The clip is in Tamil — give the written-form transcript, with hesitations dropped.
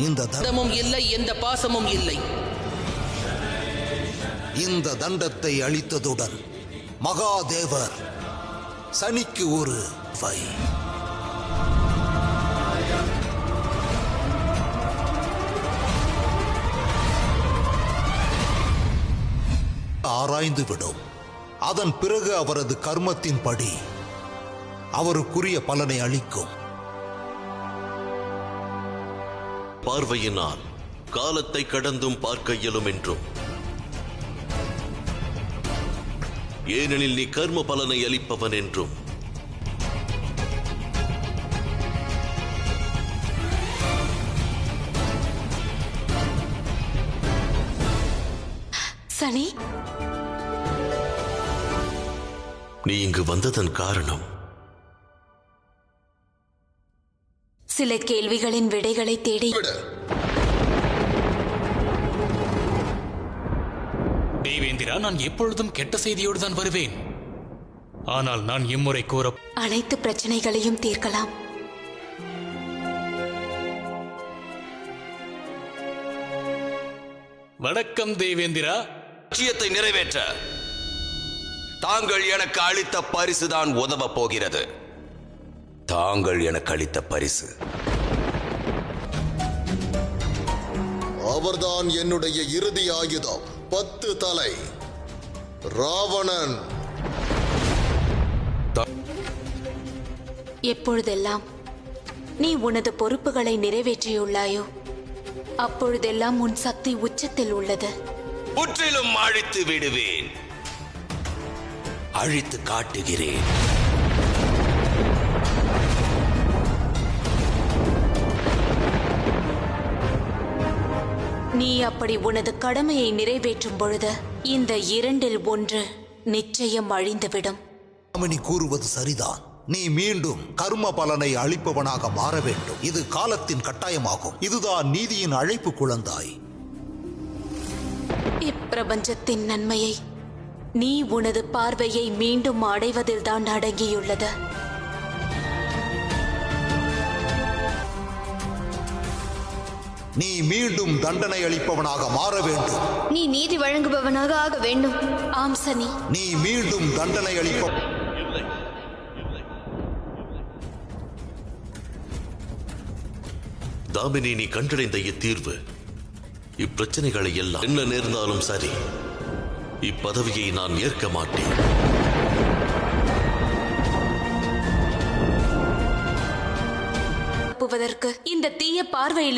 இந்த தண்டமும் இல்லை, எந்த பாசமும் இல்லை. இந்த தண்டத்தை அளித்ததுடன் மகாதேவர் சனிக்கு ஒரு ஆராய்ந்துவிடும். அதன் பிறகு அவரது கர்மத்தின் படி அவருக்குரிய பலனை அளிக்கும். பார்வையினால் காலத்தை கடந்தும் பார்க்க இயலும் என்றும், ஏனெனில் நீ கர்ம பலனை அளிப்பவன் என்றும். சனி, நீ இங்கு வந்ததன் காரணம் சில கேள்விகளின் விடைகளை தேடி. தேவேந்திரா, நான் எப்பொழுதும் கெட்ட செய்தியோடு தான் வருவேன். ஆனால் நான் இம்முறை கூற அனைத்து பிரச்சனைகளையும் தீர்க்கலாம். வணக்கம் தேவேந்திரா. லட்சியத்தை நிறைவேற்ற தாங்கள் எனக்கு அளித்த பரிசுதான் உதவ போகிறது. தாங்கள் எனக்கு அளித்த பரிசு அவர்தான் என்னுடைய இறுதி ஆயுதம், 10 தலை ராவணன். எப்பொழுதெல்லாம் நீ உனது பொறுப்புகளை நிறைவேற்றியுள்ளாயோ அப்பொழுதெல்லாம் உன் சக்தி உச்சத்தில் உள்ளது. முற்றிலும் அழித்து விடுவேன், அழித்து காட்டுகிறேன். நீ அப்படி உனது கடமையை நிறைவேற்றும் பொழுது இந்த 2இல் 1 நிச்சயம் அழிந்துவிடும். நீ கூறுவது சரிதான். நீ மீண்டும் கர்ம பலனை அளிப்பவனாக மாற வேண்டும். இது காலத்தின் கட்டாயமாகும். இதுதான் நீதியின் அழைப்பு. குழந்தாய், இப்பிரபஞ்சத்தின் நன்மையை நீ உனது பார்வையை மீண்டும் அடைவதில் தான் அடங்கியுள்ளது. நீ மீண்டும் தண்டனை அளிப்பவனாக மாற வேண்டும். நீ நீதி வழங்குபவனாக ஆக வேண்டும். ஆம் சனி, நீ மீண்டும் தண்டனை அளிப்ப. தாமினி, நீ கண்டடைந்த இத்தீர்வு இப்பிரச்சனைகளை எல்லாம் என்ன நேர்ந்தாலும் சரி, இப்பதவியை நான் ஏற்க மாட்டேன். இந்த தீய பார்வையில்